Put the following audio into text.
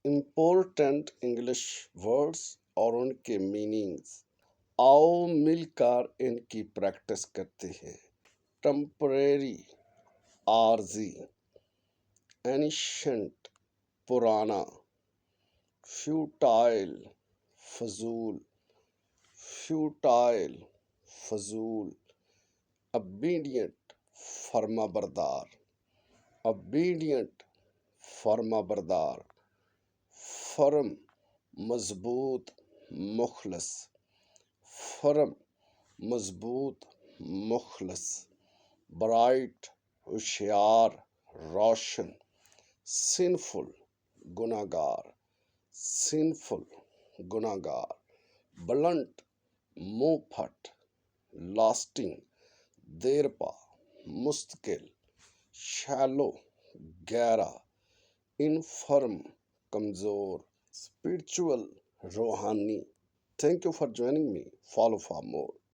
Important English words اور ان کے meanings, آؤ مل کر ان کی پریکٹس کرتے ہیں۔ ٹمپریری، عارضی، اینشنٹ پرانا، فیوٹائل فضول، فیوٹائل فضول، obedient فرما بردار، obedient فرما بردار، فرم مضبوط مخلص، فرم مضبوط مخلص، برائٹ ہوشیار روشن، سنفل گناہگار، سنفل گناہگار، بلنٹ منہ پھٹ، لاسٹنگ دیر پا، مستقل، شیلو گہرا، انفرم کمزور، اسپرچول روحانی۔ Thank you for joining me. Follow for more.